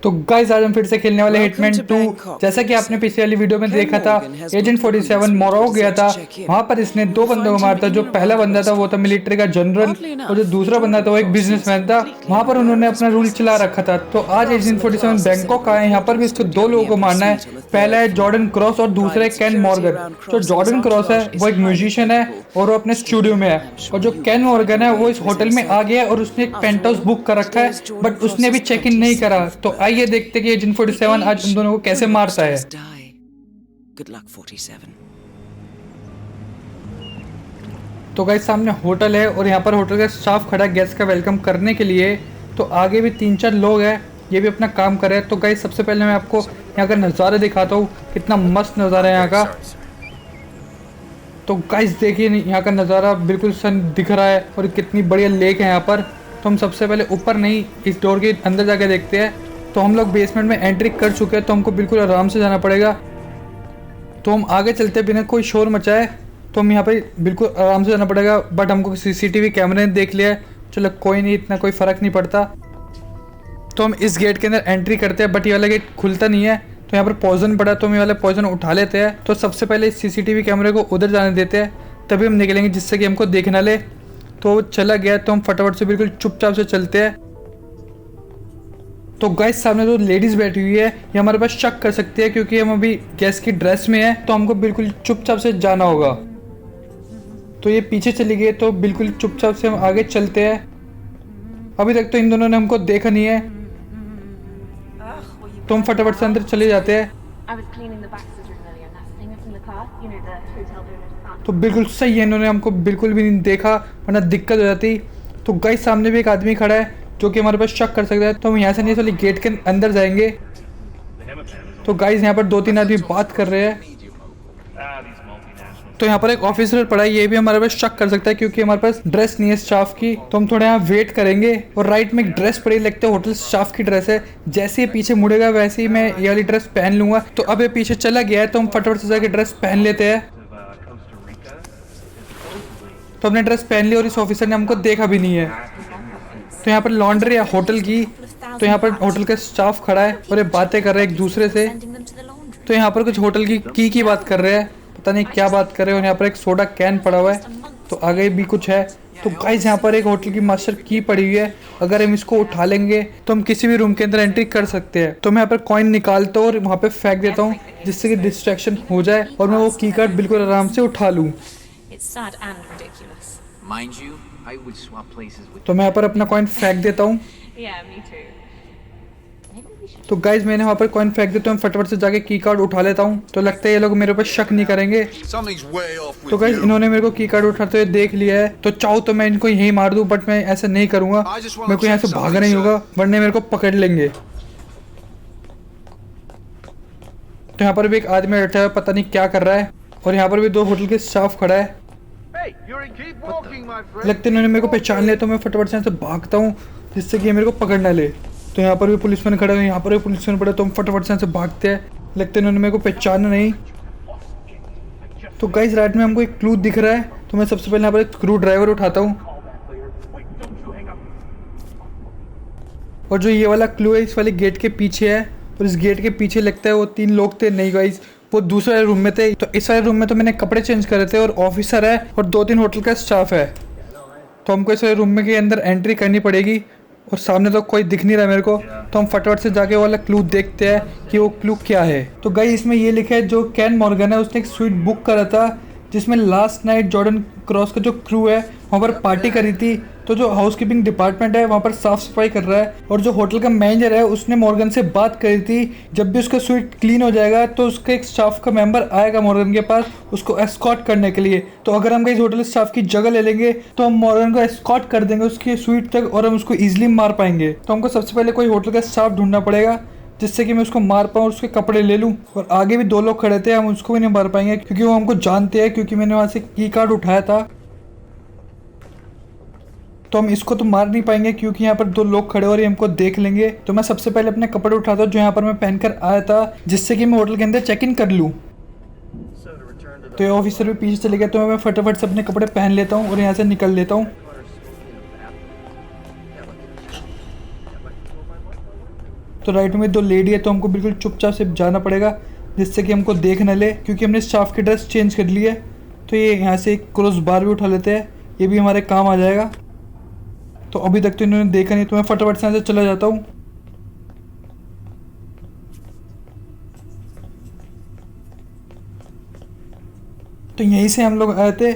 तो गाइस आज हम फिर से खेलने वाले हिटमैन 2। जैसा कि आपने पिछले वाली वीडियो में देखा था, एजेंट 47 मोरक्को गया था। वहां पर इसने दो बंदों को मारा था। जो पहला बंदा था वो था मिलिट्री का जनरल, और जो दूसरा बंदा था वो एक बिजनेसमैन था। वहां पर उन्होंने अपना रूल चला रखा था। तो आज एजेंट 47 बैंकॉक आए। यहाँ पर भी इसको दो लोगों को मारना है। पहला है जॉर्डन क्रॉस और दूसरा है कैन मॉर्गन। जो जॉर्डन क्रॉस है वो एक म्यूजिशियन है और वो अपने स्टूडियो में है, और जो कैन मॉर्गन है वो इस होटल में आ गया है और उसने एक पेंट हाउस बुक कर रखा है, बट उसने भी चेक इन नहीं करा। तो आइए देखते हैं कि एजेंट 47 आज उन दोनों को कैसे मारता है। तो गाइस सामने होटल है और यहाँ पर होटल का स्टाफ खड़ा है गेस्ट का वेलकम करने के लिए। तो आगे भी 3-4 लोग हैं, ये भी अपना काम कर रहे हैं। तो गाइस सबसे पहले मैं आपको यहाँ का नज़ारा दिखाता हूँ, कितना मस्त नज़ारा है यहाँ का। तो गाइस देखिए यहाँ का नज़ारा बिल्कुल सन दिख रहा है और कितनी बढ़िया लेक है यहाँ पर। तो हम सबसे पहले ऊपर नहीं, इस डोर के अंदर जाके देखते हैं। तो हम लोग बेसमेंट में एंट्री कर चुके हैं, तो हमको बिल्कुल आराम से जाना पड़ेगा। तो हम आगे चलते बिना कोई शोर मचाए, तो हम यहाँ पे बिल्कुल आराम से जाना पड़ेगा। बट हमको सीसीटीवी कैमरे ने देख लिया है, चलो कोई नहीं, इतना कोई फ़र्क नहीं पड़ता। तो हम इस गेट के अंदर एंट्री करते हैं, बट ये वाला गेट खुलता नहीं है। तो यहाँ पर पॉइजन पड़ा, तो हम ये वाला पॉइजन उठा लेते हैं। तो सबसे पहले इस सीसीटीवी कैमरे को उधर जाने देते हैं, तभी हम निकलेंगे, जिससे कि हमको देख ना ले। तो चला गया, तो हम फटाफट से बिल्कुल चुपचाप से चलते हैं। तो गाइस सामने जो लेडीज़ बैठी हुई है ये हमारे पास शक कर सकती है, क्योंकि हम अभी गेस्ट की ड्रेस में है। तो हमको बिल्कुल चुपचाप से जाना होगा। तो ये पीछे चली गई, तो बिल्कुल चुपचाप से हम आगे चलते हैं। अभी तक तो इन दोनों ने हमको देखा नहीं है, तो हम फटाफट से अंदर चले जाते हैं। तो बिल्कुल सही है, इन्होंने हमको बिल्कुल भी नहीं देखा, वरना दिक्कत हो जाती। तो गाइस सामने भी एक आदमी खड़ा है जो कि हमारे पास शक कर सकता है। तो हम यहाँ से नहीं, वाली गेट के अंदर जाएंगे। तो गाइस यहाँ पर 2-3 आदमी बात कर रहे हैं। तो यहाँ पर एक ऑफिसर पड़ा है, ये भी हमारे पास शक कर सकता है, क्योंकि हमारे पास ड्रेस नहीं है स्टाफ की। तो हम थोड़ा यहाँ वेट करेंगे। और राइट में एक ड्रेस पड़ी, लगता है होटल स्टाफ की ड्रेस है। जैसे ही पीछे मुड़ेगा वैसे ही मैं ये वाली ड्रेस पहन लूंगा। तो अब ये पीछे चला गया है, तो हम फटाफट से जाके ड्रेस पहन लेते हैं। तो हमने ड्रेस पहन ली और इस ऑफिसर ने हमको देखा भी नहीं है। तो यहाँ पर लॉन्ड्री है होटल की। तो यहाँ पर होटल का स्टाफ खड़ा है और ये बातें कर रहे हैं एक दूसरे से। तो यहाँ पर कुछ होटल की बात कर रहे हैं, पता नहीं क्या बात कर रहे हैं। और यहाँ पर एक सोडा कैन पड़ा हुआ है, तो आगे भी कुछ है। तो गाइस यहाँ पर एक होटल की मास्टर की पड़ी हुई है, अगर हम इसको उठा लेंगे तो हम किसी भी रूम के अंदर एंट्री कर सकते हैं। तो मैं यहाँ पर कॉइन निकालता हूँ और वहाँ पे फेंक देता हूँ, जिससे कि डिस्ट्रैक्शन हो जाए और मैं वो की कार्ड बिल्कुल आराम से उठा लूँ। तो मैं यहाँ पर अपना कॉइन फेंक देता हूँ। तो गाइज मैंने वहाँ पर कॉइन फेंक दिया, तो मैं फटाफट से जाके की कार्ड उठा लेता हूँ। तो लगता है ये लोग मेरे ऊपर शक नहीं करेंगे। तो गाइज इन्होंने मेरे को की कार्ड उठाते हुए देख लिया है। तो चाहो तो मैं इनको यहीं मार दूँ, बट मैं ऐसा नहीं करूँगा। मेरे को यहाँ से भागना ही होगा, वरना मेरे को पकड़ लेंगे। तो यहाँ पर भी एक आदमी बैठा है, पता नहीं क्या कर रहा है। और यहाँ पर भी 2 होटल के स्टाफ खड़ा है। लगता है इन्होंने मेरे को पहचान लिया, तो मैं फटाफट से यहाँ से भागता हूँ, जिससे कि ये मेरे को पकड़ ना ले। तो यहाँ पर भी पुलिसमैन खड़े हैं, यहाँ पर भी पुलिसमैन पड़े, तो हम फटाफट से यहाँ से भागते हैं। लगता है इन्होंने मेरे को पहचाना नहीं। तो गाइस राइट में हमको एक क्लू दिख रहा है, तो मैं सबसे पहले यहाँ पर एक स्क्रू ड्राइवर उठाता हूँ। और जो ये वाला क्लू है इस वाले गेट के पीछे है, और इस गेट के पीछे लगता है वो 3 लोग थे। नहीं गाइस, वो दूसरे रूम में थे। तो इस वाले रूम में तो मैंने कपड़े चेंज करे थे, और ऑफिसर है और 2-3 होटल का स्टाफ है। तो हमको इस वाले रूम में के अंदर एंट्री करनी पड़ेगी, और सामने तो कोई दिख नहीं रहा मेरे को। तो हम फटाफट से जाके वाला क्लू देखते हैं कि वो क्लू क्या है। तो गाइस इसमें ये लिखा है, जो कैन मॉर्गन है उसने एक स्वीट बुक करा था, जिसमें लास्ट नाइट जॉर्डन क्रॉस का जो क्रू है वहाँ पर पार्टी करी थी। तो जो हाउसकीपिंग डिपार्टमेंट है वहाँ पर साफ सफाई कर रहा है, और जो होटल का मैनेजर है उसने मॉर्गन से बात करी थी, जब भी उसका स्वीट क्लीन हो जाएगा तो उसका एक स्टाफ का मेंबर आएगा मॉर्गन के पास उसको एस्कॉर्ट करने के लिए। तो अगर हम कहीं होटल स्टाफ की जगह ले लेंगे तो हम मॉर्गन को एस्कॉर्ट कर देंगे उसके स्वीट तक, और हम उसको ईजिली मार पाएंगे। तो हमको सबसे पहले कोई होटल का स्टाफ ढूंढना पड़ेगा, जिससे कि मैं उसको मार पाऊँ और उसके कपड़े ले लूँ। और आगे भी 2 लोग खड़े थे, हम उसको भी नहीं मार पाएंगे, क्योंकि वो हमको जानते हैं, क्योंकि मैंने वहाँ से की कार्ड उठाया था। तो हम इसको तो मार नहीं पाएंगे, क्योंकि यहाँ पर 2 लोग खड़े और ये हमको देख लेंगे। तो मैं सबसे पहले अपने कपड़े उठाता हूँ जो यहाँ पर मैं पहनकर आया था, जिससे कि मैं होटल के अंदर चेक इन कर लूँ। तो ये ऑफिसर भी पीछे चले गया, तो मैं फटाफट से अपने कपड़े पहन लेता हूँ और यहाँ से निकल लेता हूँ। तो राइट में 2 लेडी है, तो हमको बिल्कुल चुपचाप से जाना पड़ेगा जिससे कि हमको देख न ले, क्योंकि हमने स्टाफ की ड्रेस चेंज कर ली है। तो ये यहाँ से एक क्रॉस बार भी उठा लेते हैं, ये भी हमारे काम आ जाएगा। तो अभी तक तो इन्होंने देखा नहीं, तो मैं फटाफट से यहाँ से चला जाता हूँ। तो यहीं से हम लोग आए थे।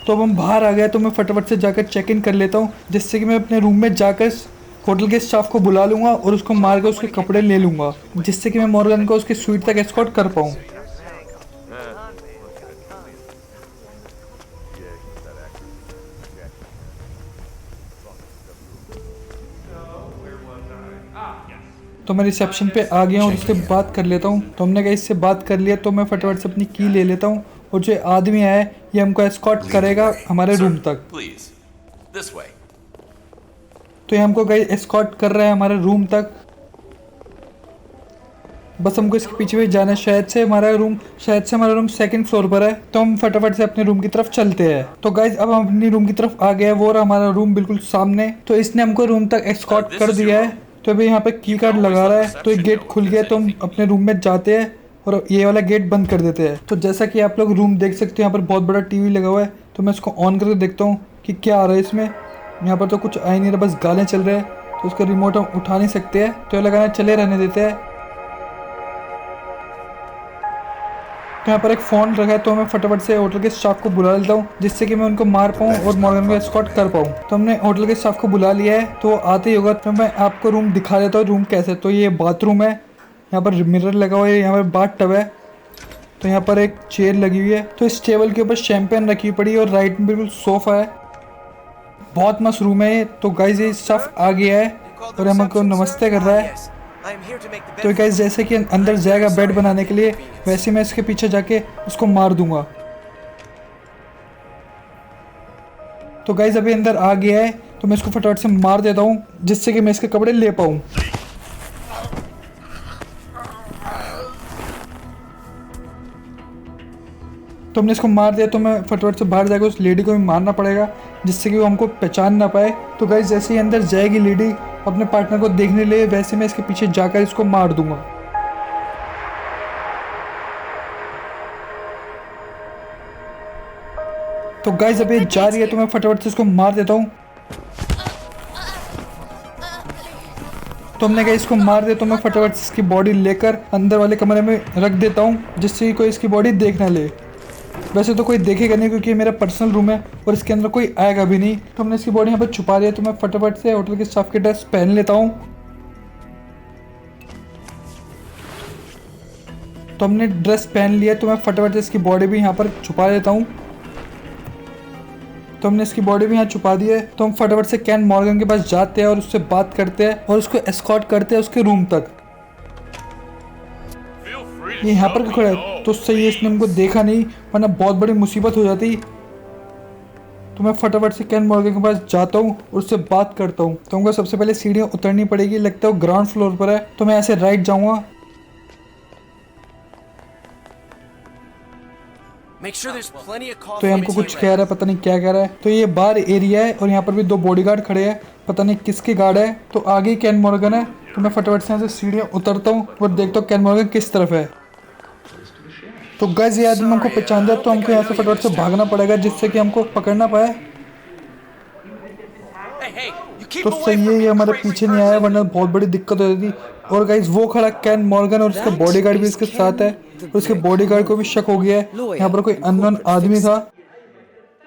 तो अब हम बाहर आ गए, तो मैं फटाफट से जाकर चेक इन कर लेता हूँ, जिससे कि मैं अपने रूम में जाकर होटल के स्टाफ को बुला लूँगा और उसको मार कर उसके कपड़े ले लूँगा, जिससे कि मैं मॉर्गन को उसकी स्वीट तक एस्कॉर्ट कर पाऊँ। तो मैं रिसेप्शन पे आ गया हूँ और उससे बात कर लेता हूँ। तो हमने कहा इससे बात कर लिया, तो मैं फटाफट से अपनी की ले लेता हूँ और जो आदमी है ये हमको एस्कॉर्ट करेगा हमारे रूम तक। तो ये हमको गाइस एस्कॉर्ट कर रहा है हमारे रूम तक। बस हमको इसके पीछे भी जाना है। शायद से हमारा रूम 2nd फ्लोर पर है। तो हम फटाफट से अपने रूम की तरफ चलते हैं। तो गाइस अब हम अपनी रूम की तरफ आ गए हैं, वो रहा हमारा रूम बिल्कुल सामने। तो इसने हमको रूम तक एस्कॉर्ट कर दिया है। तो अभी यहाँ पे की कार्ड लगा रहा है, तो एक गेट खुल गया। तो हम अपने रूम में जाते हैं और ये वाला गेट बंद कर देते हैं। तो जैसा कि आप लोग रूम देख सकते हो, यहाँ पर बहुत बड़ा टीवी लगा हुआ है। तो मैं इसको ऑन करके देखता हूँ कि क्या आ रहा है इसमें। यहाँ पर तो कुछ आ ही नहीं रहा, बस गाने चल रहे हैं। तो उसका रिमोट हम उठा नहीं सकते हैं, तो ये लगाना चले रहने देते हैं। तो यहाँ पर एक फ़ोन रखा है, तो मैं फटाफट से होटल के स्टाफ को बुला लेता हूँ, जिससे कि मैं उनको मार पाऊँ और मॉर्गन को एस्कॉर्ट कर पाऊँ। तो हमने होटल के स्टाफ को बुला लिया है, तो आते ही होगा। तो मैं आपको रूम दिखा देता हूँ रूम कैसे। तो ये बाथरूम है, यहाँ पर मिरर लगा हुआ है, यहाँ पर बाथ टब है। तो यहाँ पर एक चेयर लगी हुई है। तो इस टेबल के ऊपर शैम्पेन रखी पड़ी है और राइट में बिल्कुल सोफ़ा है। बहुत मस्त रूम है ये। तो गाइस ये स्टाफ आ गया है और हमको नमस्ते कर रहा है। तो गाइस जैसे कि अंदर जाएगा बेड बनाने के लिए, वैसे मैं इसके पीछे जाके उसको मार दूंगा। तो गाइस अभी अंदर आ गया है, तो मैं इसको फटाफट से मार देता हूँ, जिससे कि मैं इसके कपड़े ले पाऊँ। तो हमने इसको मार दिया। तो मैं फटाफट से बाहर जाकर उस लेडी को भी मारना पड़ेगा, जिससे कि वो हमको पहचान ना पाए। तो गाइस जैसे ही अंदर जाएगी लेडी अपने पार्टनर को देखने लिए, वैसे मैं इसके पीछे जाकर इसको मार दूंगा। तो गाइस अभी जा रही है, तो मैं फटाफट से इसको मार देता हूँ। तो हमने कहा इसको मार दे, तो मैं फटाफट से इसकी बॉडी लेकर अंदर वाले कमरे में रख देता हूँ, जिससे कि कोई इसकी बॉडी देख ना ले। वैसे तो कोई देखेगा नहीं, क्योंकि ये मेरा पर्सनल रूम है और इसके अंदर कोई आएगा भी नहीं। तो हमने इसकी बॉडी यहाँ पर छुपा दिया। तो मैं फटाफट से होटल के स्टाफ की ड्रेस पहन लेता हूँ। तो हमने ड्रेस पहन लिया, तो मैं फटाफट से इसकी बॉडी भी यहाँ पर छुपा लेता हूँ। तो हमने इसकी बॉडी भी यहाँ छुपा दी है। तो हम फटाफट से कैन मॉर्गन के पास जाते हैं और उससे बात करते हैं और उसको एस्कॉर्ट करते हैं उसके रूम तक। ये यहाँ पर खड़ा है, तो सही है इसने हमको देखा नहीं, वरना बहुत बड़ी मुसीबत हो जाती। तो मैं फटाफट से कैन मॉर्गन के पास जाता हूँ और उससे बात करता हूँ। तो हमको सबसे पहले सीढ़ियाँ उतरनी पड़ेगी, लगता है वो ग्राउंड फ्लोर पर है। तो मैं ऐसे राइट जाऊँगा। तो ये हमको कुछ कह रहा है, पता नहीं क्या कह रहा है। तो ये बार एरिया है और यहाँ पर भी 2 बॉडीगार्ड खड़े हैं, पता नहीं किसके गार्ड है। तो आगे कैन मॉर्गन है। तो मैं फटाफट से यहाँ से सीढ़ियाँ उतरता हूँ और देखता हूँ कैन मॉर्गन किस तरफ है। तो गाइस ये आदमी हमको पहचान दिया, तो हमको यहाँ से फटाफट से भागना पड़ेगा, जिससे कि हमको पकड़ना पाए। तो सही है ये हमारे पीछे नहीं आया, वरना बहुत बड़ी दिक्कत हो जाती। और गाइस वो खड़ा कैन मॉर्गन और उसका बॉडीगार्ड भी इसके साथ है। और उसके बॉडीगार्ड को भी शक हो गया है, यहाँ पर कोई अननोन आदमी था।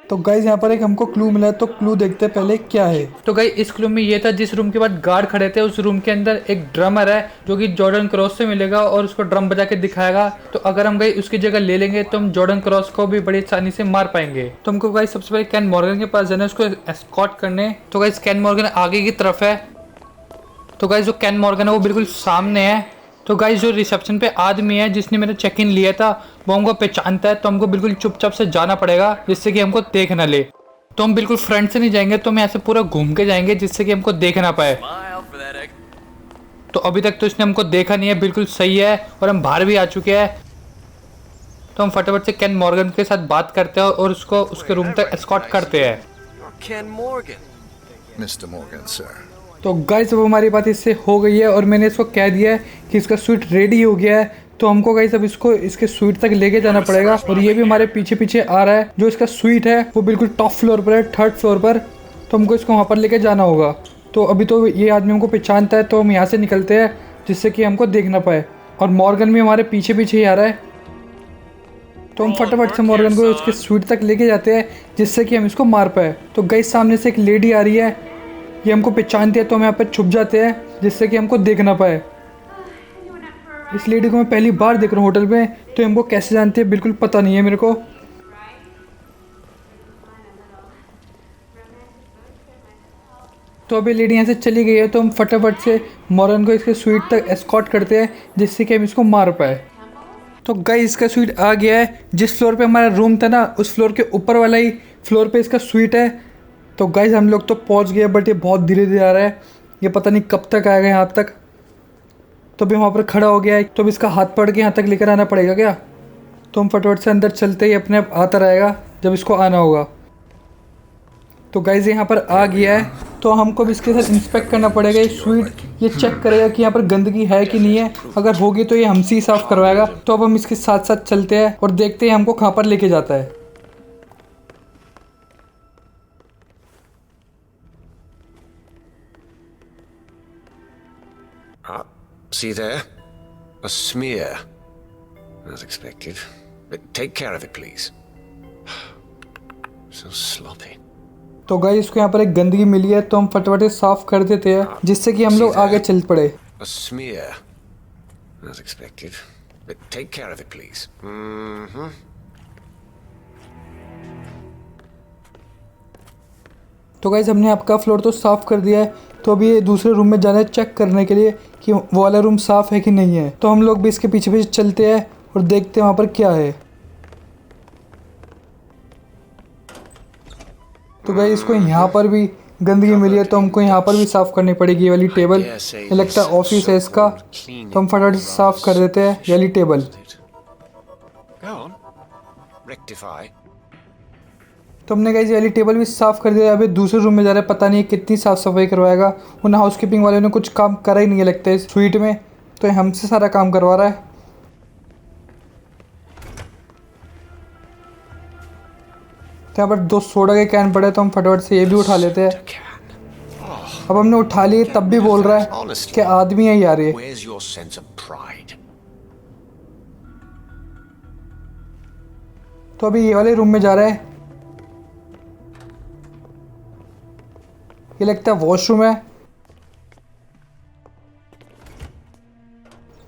तो गाइस यहाँ पर एक हमको क्लू मिला है, तो क्लू देखते हैं पहले क्या है। तो गाइस इस क्लू में ये था, जिस रूम के बाद गार्ड खड़े थे उस रूम के अंदर एक ड्रमर है, जो कि जॉर्डन क्रॉस से मिलेगा और उसको ड्रम बजा के दिखाएगा। तो अगर हम गाइस उसकी जगह ले लेंगे, तो हम जॉर्डन क्रॉस को भी बड़ी आसानी से मार पाएंगे। तो हमको गाइस सबसे पहले कैन मॉर्गन के पास जाना है, उसको एस्कॉर्ट करने। तो गाइस कैन मॉर्गन आगे की तरफ है। तो गाइस जो कैन मॉर्गन है वो बिल्कुल सामने है। तो गाइस जो रिसेप्शन पे आदमी है जिसने मेरा चेक इन लिया था, वो हमको पहचानता है। तो हमको बिल्कुल चुपचाप से जाना पड़ेगा, जिससे कि हमको देख ना ले। तो हम बिल्कुल फ्रंट से नहीं जाएंगे, तो हम ऐसे पूरा घूम के जाएंगे, जिससे कि हमको देख ना पाए। तो अभी तक तो इसने हमको देखा नहीं है, बिल्कुल सही है। और हम बाहर भी आ चुके हैं। तो हम फटाफट से केन मॉर्गन के साथ बात करते हैं और उसको उसके रूम तक एस्कॉर्ट करते हैं। Ken Morgan. Mr. Morgan, sir. तो गाइस अब हमारी बात इससे हो गई है और मैंने इसको कह दिया है कि इसका स्वीट रेडी हो गया है। तो हमको गाइस अब इसको इसके स्वीट तक लेके जाना पड़ेगा और ये भी हमारे पीछे पीछे आ रहा है। जो इसका स्वीट है वो बिल्कुल टॉप फ्लोर पर है, 3rd फ्लोर पर। तो हमको इसको वहाँ पर लेके जाना होगा। तो अभी तो ये आदमी हमको पहचानता है तो हम यहाँ से निकलते हैं जिससे कि हमको देख ना पाए। और मॉर्गन भी हमारे पीछे पीछे ही आ रहा है। तो हम फटाफट से मॉर्गन को इसके स्वीट तक लेके जाते हैं जिससे कि हम इसको मार पाए। तो गाइस सामने से एक लेडी आ रही है, ये हमको पहचानती है तो हम यहाँ पे छुप जाते हैं जिससे कि हमको देख ना पाए। इस लेडी को मैं पहली बार देख रहा हूँ होटल में, तो हमको कैसे जानती है बिल्कुल पता नहीं है मेरे को। तो अभी लेडी यहाँ से चली गई है तो हम फटाफट से मॉर्गन को इसके स्वीट तक एस्कॉर्ट करते हैं जिससे कि हम इसको मार पाए। तो गाइस इसका स्वीट आ गया है। जिस फ्लोर पे हमारा रूम था ना उस फ्लोर के ऊपर वाला ही फ्लोर पे इसका स्वीट है। तो गाइस हम लोग तो पहुंच गए बट ये बहुत धीरे धीरे आ रहा है, ये पता नहीं कब तक आएगा यहाँ तक। तो अभी वहाँ पर खड़ा हो गया है तो अभी इसका हाथ पकड़ के यहाँ तक लेकर आना पड़ेगा क्या। तो हम फटाफट से अंदर चलते ही अपने आप आता रहेगा जब इसको आना होगा। तो गाइस यहाँ पर आ गया है तो हमको भी इसके साथ इंस्पेक्ट करना पड़ेगा। ये स्वीट ये चेक करेगा कि यहाँ पर गंदगी है कि नहीं है, अगर होगी तो ये हमसे ही साफ़ करवाएगा। तो अब हम इसके साथ साथ चलते हैं और देखते हैं हमको कहाँ पर लेके जाता है। See there? A smear. As expected. But take care of it, please. So sloppy. तो गाइस इसको यहाँ पर एक गंदगी मिली है तो हम फटाफट से साफ कर देते हैं जिससे कि हम लोग आगे चल पड़े। A smear. As expected. But take care of it, please. तो गाइस हमने आपका फ्लोर तो साफ़ कर दिया है। तो अभी ये दूसरे रूम में जाना है चेक करने के लिए कि वो वाला रूम साफ़ है कि नहीं है। तो हम लोग भी इसके पीछे पीछे चलते हैं और देखते हैं वहाँ पर क्या है। तो गाइस इसको यहाँ पर भी गंदगी मिली है तो हमको यहाँ पर भी साफ़ करनी पड़ेगी ये वाली टेबल। ये लगता है ऑफिस है इसका, तो हम फटाफट से साफ़ कर देते हैं ये वाली टेबल। Go on. Rectify. तो हमने गाइस ये वाली टेबल भी साफ़ कर दिया। अभी दूसरे रूम में जा रहा है, पता नहीं कितनी साफ़ सफाई करवाएगा। उन हाउसकीपिंग वाले ने कुछ काम करा ही नहीं है लगता है इस स्वीट में, तो ये हमसे सारा काम करवा रहा है। तो यहाँ पर 2 सोडा के कैन पड़े तो हम फटाफट से ये भी उठा लेते हैं। अब हमने उठा लिए तब भी बोल रहा है कि आदमी है यार ये। Where's your sense of pride? तो अभी ये वाले रूम में जा रहा है, ये लगता है वॉशरूम है।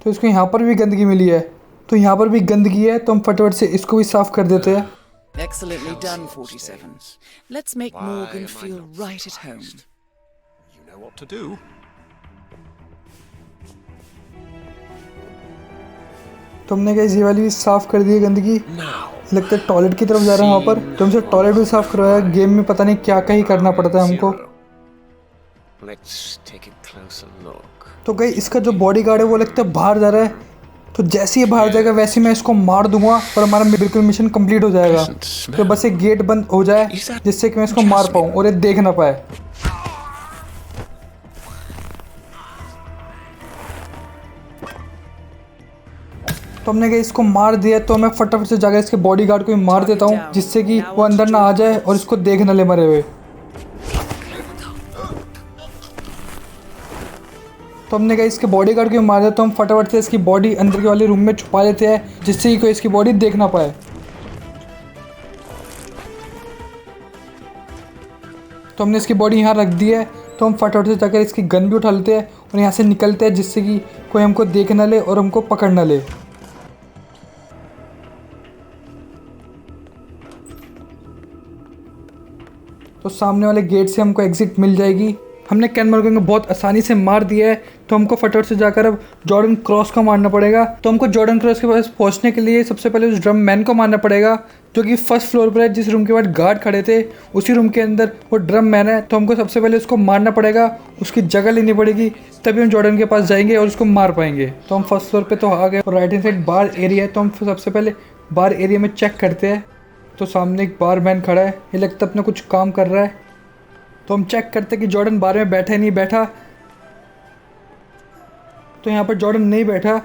तो इसको यहाँ पर भी गंदगी मिली है, तो यहाँ पर भी गंदगी है तो हम फटाफट से इसको भी साफ कर देते हैं। Excellently done, 47. Let's make Why Morgan am I feel not right at home. surprised? You know what to do. तो हमने गाइस ये वाली भी साफ कर दी है गंदगी। Now. लगता है टॉयलेट की तरफ जा रहा है वहाँ पर, तो हमसे टॉयलेट भी साफ करवाया। गेम में पता नहीं क्या क्या ही करना पड़ता है हमको। Zero. Let's take a closer look. तो गाइस इसका जो बॉडीगार्ड है वो लगता है बाहर जा रहा है, तो जैसे ही बाहर जाएगा वैसे मैं इसको मार दूंगा और हमारा बिल्कुल मिशन कंप्लीट हो जाएगा। तो बस एक गेट बंद हो जाए जिससे कि मैं इसको मार पाऊँ और ये देख ना पाए। तो हमने कहा इसको मार दिया, तो मैं फटाफट से जाकर इसके बॉडीगार्ड को ही मार देता हूँ जिससे कि वो अंदर ना आ जाए और इसको देख न ले मरे हुए। तो हमने कहा इसके बॉडीगार्ड को मार दिया, तो हम फटाफट से इसकी बॉडी अंदर के वाले रूम में छुपा लेते हैं जिससे कि कोई इसकी बॉडी देख ना पाए। तो हमने इसकी बॉडी यहाँ रख दी है, तो हम फटाफट से जाकर इसकी गन भी उठा लेते हैं और यहाँ से निकलते हैं जिससे कि कोई हमको देख ना ले और हमको पकड़ ना ले। तो सामने वाले गेट से हमको एग्जिट मिल जाएगी। हमने केन मॉर्गन को बहुत आसानी से मार दिया है, तो हमको फटाफट से जाकर अब जॉर्डन क्रॉस को मारना पड़ेगा। तो हमको जॉर्डन क्रॉस के पास पहुंचने के लिए सबसे पहले उस ड्रम मैन को मारना पड़ेगा जो कि फर्स्ट फ्लोर पर है। जिस रूम के बाद गार्ड खड़े थे उसी रूम के अंदर वो ड्रम मैन है, तो हमको सबसे पहले उसको मारना पड़ेगा, उसकी जगह लेनी पड़ेगी, तभी हम जॉर्डन के पास जाएंगे और उसको मार पाएंगे। तो हम फर्स्ट फ्लोर पर तो आ गए और right hand side bar area है, तो हम सबसे पहले बार एरिया में चेक करते हैं। तो सामने एक बारमैन खड़ा है, ये लगता है अपना कुछ काम कर रहा है। तो हम चेक करते हैं कि जॉर्डन बार में बैठा है नहीं बैठा। तो यहाँ पर जॉर्डन नहीं बैठा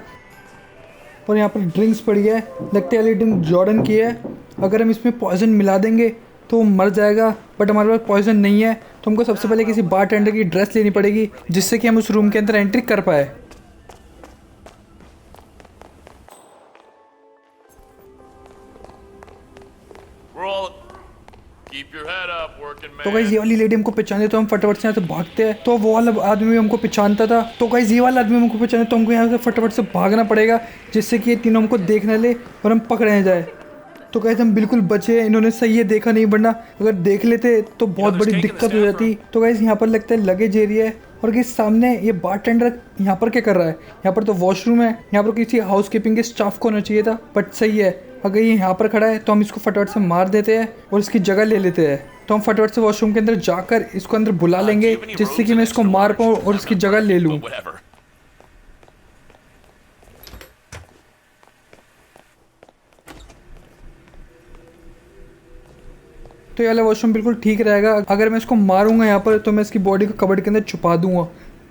और यहाँ पर ड्रिंक्स पड़ी है, लगता है ये ड्रिंक जॉर्डन की है। अगर हम इसमें पॉइजन मिला देंगे तो वो मर जाएगा, बट हमारे पास पॉइजन नहीं है। तो हमको सबसे पहले किसी बारटेंडर की ड्रेस लेनी पड़ेगी जिससे कि हम उस रूम के अंदर एंट्री कर पाए। तो गाइस ये वाली लेडी हमको पहचाने तो हम फटाफट से यहाँ से भागते हैं। तो वो वाला आदमी भी हमको पहचानता था। तो गाइस ये वाला आदमी हमको पहचाने तो हमको यहाँ से फटाफट से भागना पड़ेगा जिससे कि ये तीनों हमको देख न ले और हम पकड़े जाए। तो गाइस हम बिल्कुल बचे, इन्होंने सही है देखा नहीं, वरना अगर देख लेते तो बहुत बड़ी दिक्कत हो जाती। तो गाइस यहाँ पर लगता है लगेज एरिया है और गाइस सामने ये बारटेंडर यहाँ पर क्या कर रहा है। यहाँ पर तो वॉशरूम है, यहाँ पर किसी हाउस कीपिंग के स्टाफ को होना चाहिए था, बट सही है अगर ये यहाँ पर खड़ा है तो हम इसको फटाफट से मार देते हैं और इसकी जगह ले लेते हैं। तो हम फटाफट से वॉशरूम के अंदर जाकर इसको अंदर बुला लेंगे जिससे कि मैं इसको मार पाऊँ और इसकी जगह ले लूँ। तो ये वाला वॉशरूम बिल्कुल ठीक रहेगा। अगर मैं इसको मारूंगा यहाँ पर तो मैं इसकी बॉडी को कबर्ड के अंदर छुपा दूंगा।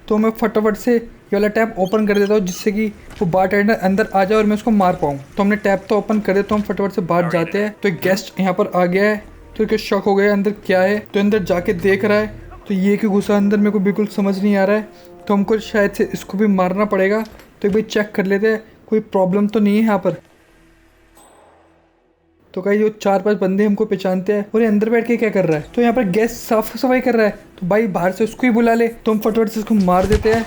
तो मैं फटाफट से ये वाला टैप ओपन कर देता हूँ जिससे कि वो बारटेंडर अंदर आ जाए और मैं उसको मार पाऊँ। तो हमने टैप तो ओपन कर दिया, तो हम फटाफट से बाहर जाते हैं। तो एक गेस्ट यहाँ पर आ गया है, तो क्या शक हो गया अंदर क्या है। तो अंदर जाके देख रहा है, तो ये क्यों घुसा अंदर मेरे को बिल्कुल समझ नहीं आ रहा है। तो हमको शायद से इसको भी मारना पड़ेगा। तो एक बार चेक कर लेते हैं कोई प्रॉब्लम तो नहीं है यहाँ पर। तो कहीं जो 4-5 बंदे हमको पहचानते हैं और ये अंदर बैठ के क्या कर रहा है। तो यहाँ पर गैस साफ सफाई कर रहा है, तो भाई बाहर से उसको ही बुला ले। तो हम फटाफट से उसको मार देते हैं।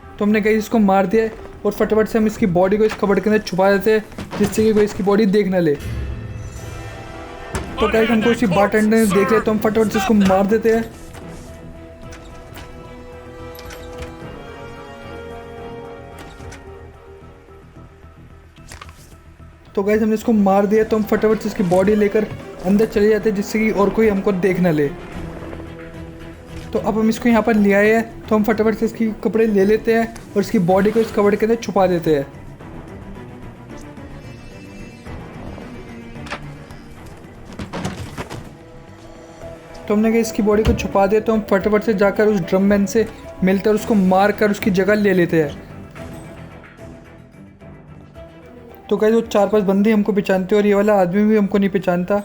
तो हमने कहीं इसको मार दिया और फटाफट से हम इसकी बॉडी को इस कबर्ड के अंदर छुपा देते हैं जिससे कि कोई इसकी बॉडी देख ना ले। तो कहीं हमको इसी बारटेंडर ने देख लिया तो हम फटाफट से इसको मार देते हैं। तो गाइस हमने इसको मार दिया, तो हम फटाफट से इसकी बॉडी लेकर अंदर चले जाते हैं जिससे कि और कोई हमको देख ना ले। तो अब हम इसको यहाँ पर ले आए हैं, तो हम फटाफट से इसकी कपड़े ले लेते हैं और इसकी बॉडी को इस कपड़े के अंदर छुपा देते हैं। तो हमने कहा इसकी बॉडी को छुपा दिया, तो हम फटाफट से जाकर उस ड्रम मैन से मिलकर उसको मार कर उसकी जगह ले लेते हैं। तो गाइस वो 4-5 बंदे हमको पहचानते और ये वाला आदमी भी हमको नहीं पहचानता।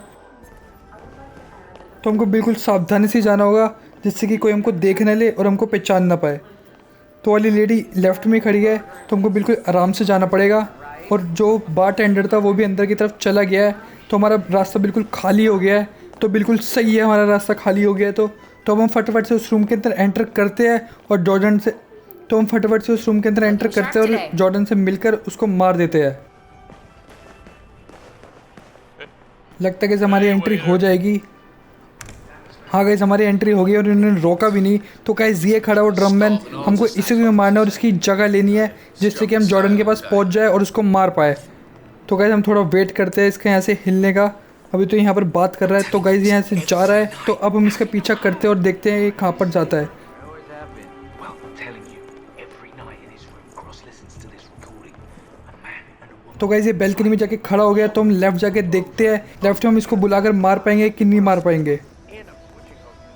तो हमको बिल्कुल सावधानी से जाना होगा जिससे कि कोई हमको देख ना ले और हमको पहचान ना पाए। तो वाली लेडी लेफ़्ट में खड़ी है, तो हमको बिल्कुल आराम से जाना पड़ेगा। और जो बारटेंडर था वो भी अंदर की तरफ चला गया है, तो हमारा रास्ता बिल्कुल खाली हो गया है। तो बिल्कुल सही है, हमारा रास्ता खाली हो गया है। तो अब हम फटाफट से उस रूम के अंदर एंटर करते हैं और जॉर्डन से और जॉर्डन से मिलकर उसको मार देते हैं। लगता है कि हमारी एंट्री हो जाएगी। हाँ गाइस हमारी एंट्री हो गई और इन्होंने रोका भी नहीं। तो गाइस ये खड़ा हो ड्रम मैन, हमको इसी को मारना और इसकी जगह लेनी है जिससे कि हम जॉर्डन के पास पहुंच जाए और उसको मार पाए। तो गाइस हम थोड़ा वेट करते हैं इसके यहाँ से हिलने का। अभी तो यहाँ पर बात कर रहा है, तो गाइस यहाँ से जा रहा है। तो अब हम इसका पीछा करते हैं और देखते हैं ये कहाँ पर जाता है। तो गाइस ये बैल्कनी में जाके खड़ा हो गया, तो हम लेफ्ट जाके देखते हैं लेफ्ट में हम इसको बुलाकर मार पाएंगे कि नहीं मार पाएंगे।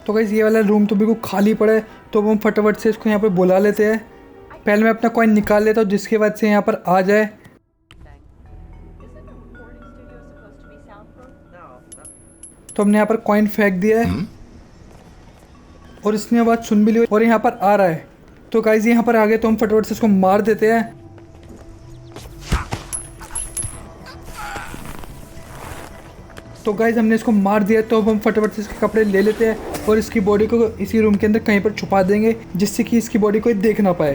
तो गाइस ये वाला रूम तो बिल्कुल खाली पड़ा है, तो हम फटाफट से इसको यहाँ पे बुला लेते हैं। पहले मैं अपना कॉइन निकाल लेता हूँ जिसके बाद से यहाँ पर आ जाए। तो हमने यहाँ पर कॉइन फेंक दिया है और इसने आवाज़ सुन भी ली और यहाँ पर आ रहा है। तो गाइस यहाँ पर आ गए, तो हम फटाफट से इसको मार देते हैं। तो गाइस हमने इसको मार दिया, तो अब हम फटाफट से इसके कपड़े ले लेते हैं और इसकी बॉडी को इसी रूम के अंदर कहीं पर छुपा देंगे जिससे कि इसकी बॉडी कोई देख ना पाए।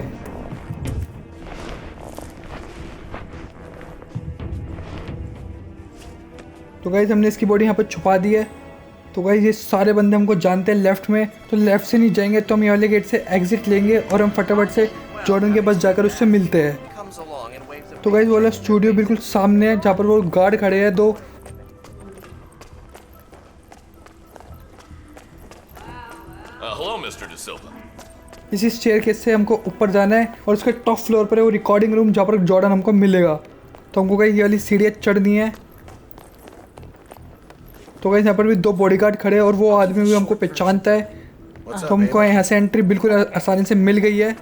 तो गाइस हमने इसकी बॉडी यहाँ पर छुपा दी है। तो गाइस ये सारे बंदे हमको जानते हैं लेफ्ट में, तो लेफ्ट से नहीं जाएंगे, तो हम ये वाले गेट से एग्जिट लेंगे और हम फटाफट से जॉर्डन के पास जाकर उससे मिलते हैं। तो गाइस वो वाला स्टूडियो बिल्कुल सामने है जहाँ पर वो गार्ड खड़े हैं 2। Hello, Mr. De Silva. इसी स्टेयरकेस से हमको ऊपर जाना है और उसके टॉप फ्लोर पर है वो रिकॉर्डिंग रूम जहाँ पर जॉर्डन हमको मिलेगा। तो हमको कहीं ये वाली सीढ़ियाँ चढ़नी है। तो कहीं यहाँ पर भी 2 बॉडीगार्ड खड़े हैं और वो आदमी भी हमको पहचानता है। तो हमको यहाँ से एंट्री बिल्कुल आसानी से मिल गई है।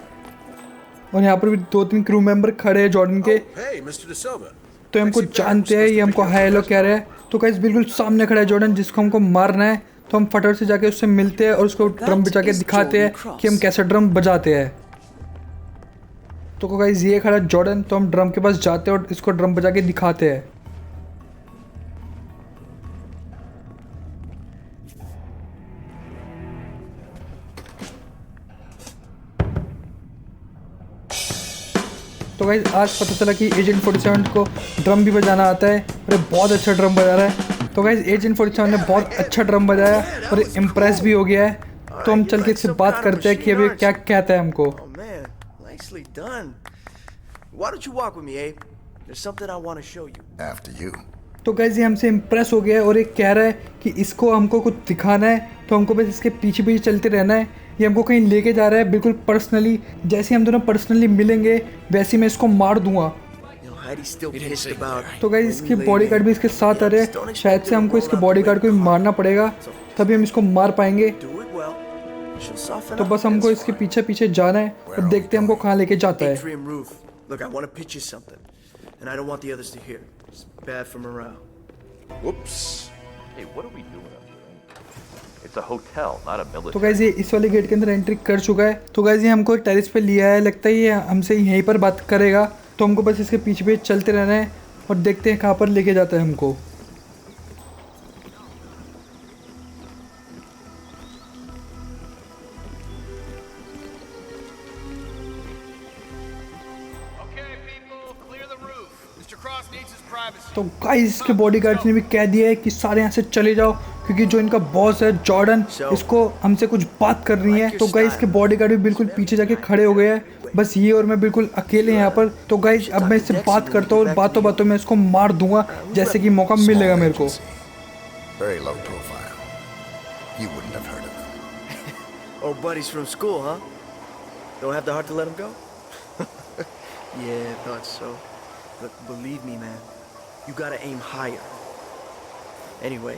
और यहाँ पर भी 2-3 क्रू मेंबर खड़े हैं जॉर्डन के। Hey, Mr. De Silva. तो हमको जानते हैं, ये हमको हाय हेलो कह रहे हैं। तो गाइस बिल्कुल सामने खड़ा है जॉर्डन जिसको हमको मारना है। तो हम फटाफट से जाके उससे मिलते हैं और उसको ड्रम बजा के दिखाते हैं कि हम कैसे ड्रम बजाते हैं। तो गाइस ये खड़ा है जॉर्डन, तो हम ड्रम के पास जाते हैं और इसको ड्रम बजा के दिखाते हैं। तो गाइस आज पता चला कि एजेंट 47 को ड्रम भी बजाना आता है और ये बहुत अच्छा ड्रम बजा रहा है। तो गाइस एजेंट 47 ने बहुत अच्छा ड्रम बजाया और इम्प्रेस भी हो गया है। तो हम चल के इससे बात करते हैं कि अभी क्या कहता है हमको। Oh man, nicely done. Why don't you walk with me, Abe? There's something I want to show you. After you. तो गाइस ये हमसे इम्प्रेस हो गया है और ये कह रहा है कि इसको हमको कुछ दिखाना है। तो हमको बस इसके पीछे पीछे चलते रहना है। ये हमको कहीं लेके जा रहा है बिल्कुल पर्सनली। जैसे हम दोनों पर्सनली मिलेंगे वैसे मैं इसको मार दूंगा। You know, Heidi's still pissed about. तो गाइस इसके बॉडीगार्ड भी इसके साथ आ रहे हैं। शायद से हमको इसके बॉडीगार्ड को भी मारना पड़ेगा तभी हम इसको मार पाएंगे। Do it well. She'll soften तो up. बस हमको इसके पीछे पीछे जाना है और देखते हैं हमको कहाँ लेके जाता है। Atrium roof. Look, I want to pitch you something, and I don't want the others to hear. It's bad for morale. Whoops. Hey, what are we doing up here? It's a hotel, not a military. तो guys ये इस वाले gate के अंदर entry कर चुका है। तो गाइस ये हमको टेरेस पे लिया है, लगता है ये हमसे यहीं पर बात करेगा। तो हमको बस इसके पीछे पीछे चलते रहना है और देखते हैं कहाँ पर लेके जाता है हमको। तो गाइस इसके बॉडीगार्ड्स ने भी कह दिया है कि सारे यहाँ से चले जाओ क्योंकि जो इनका बॉस है जॉर्डन इसको हमसे कुछ बात करनी है। तो गाइस इसके बॉडीगार्ड भी बिल्कुल पीछे जाके खड़े हो गए हैं। बस ये और मैं बिल्कुल अकेले यहाँ पर। तो गाइस अब मैं इससे बात करता हूँ और बातों बातों में इसको मार दूंगा जैसे कि मौका मिलेगा मेरे को। Very low profile. You wouldn't have heard of them. Oh, buddies from school, huh? Don't have the heart to let him go? Yeah, thought so. But believe me, man, you gotta aim higher. Anyway,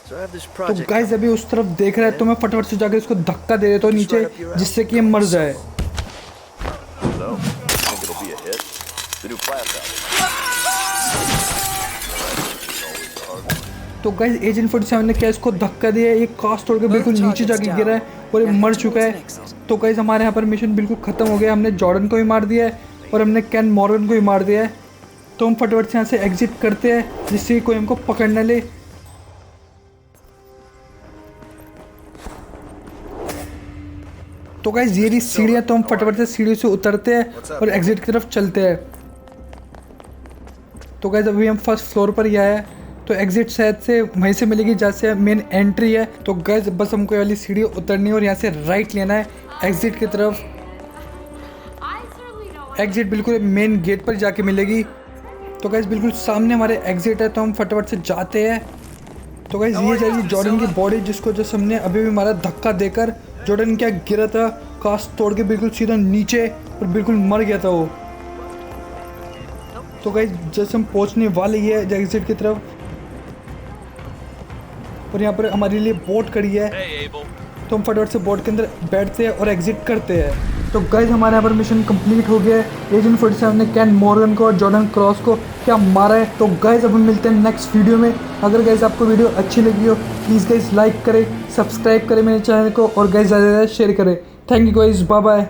so I have this तो project. Guys अभी उस तरफ देख रहा है तो मैं फटाफट से जाकर इसको धक्का दे देता हूँ नीचे जिससे कि ये मर जाए। So, think it'll be a hit? The new class album. तो गाइस एजेंट 47 ने क्या इसको धक्का दिया है, ये कास्ट तोड़ के बिल्कुल नीचे जाके गिरा है और ये मर चुका है। तो गाइस हमारे यहाँ पर मिशन बिल्कुल ख़त्म हो गया। हमने जॉर्डन को भी मार दिया है और हमने कैन मॉर्गन को भी मार दिया है। तो हम फटाफट से यहाँ से एग्जिट करते हैं जिससे कोई हमको पकड़ न ले। तो गाइस ये रही सीढ़ियाँ, तो हम फटाफट से सीढ़ी से उतरते हैं और एग्जिट की तरफ चलते हैं। तो गाइस अभी हम फर्स्ट फ्लोर पर ही आए हैं। तो एग्जिट शायद से वहीं से मिलेगी जहाँ से मेन एंट्री है। तो गाइस बस हमको ये वाली सीढ़ी उतरनी है और यहाँ से राइट लेना है एग्जिट की तरफ। एग्जिट बिल्कुल मेन गेट पर जाके मिलेगी। तो गाइस बिल्कुल सामने हमारे एग्जिट है तो हम फटाफट से जाते हैं। तो गाइस ये जाएगी जॉर्डन की बॉडी जिसको जैसे हमने अभी भी मारा धक्का देकर। जॉर्डन क्या गिरा था कास्ट तोड़ के बिल्कुल सीधा नीचे और बिल्कुल मर गया था वो। तो गाइस जैसे हम पहुंचने वाले ही है एग्जिट की तरफ और यहाँ पर हमारे लिए बोट खड़ी है। तो हम फटाफट से बोट के अंदर बैठते हैं और एग्जिट करते हैं। तो गाइस हमारे यहाँ पर मिशन कंप्लीट हो गया है। एजेंट 47 ने कैन मॉर्गन को और जॉर्डन क्रॉस को क्या मारा है। तो गाइस अब हम मिलते हैं नेक्स्ट वीडियो में। अगर गाइस आपको वीडियो अच्छी लगी हो प्लीज़ गाइस लाइक करें, सब्सक्राइब करें मेरे चैनल को और गाइस ज़्यादा से ज़्यादा शेयर करें। Thank you guys, bye bye.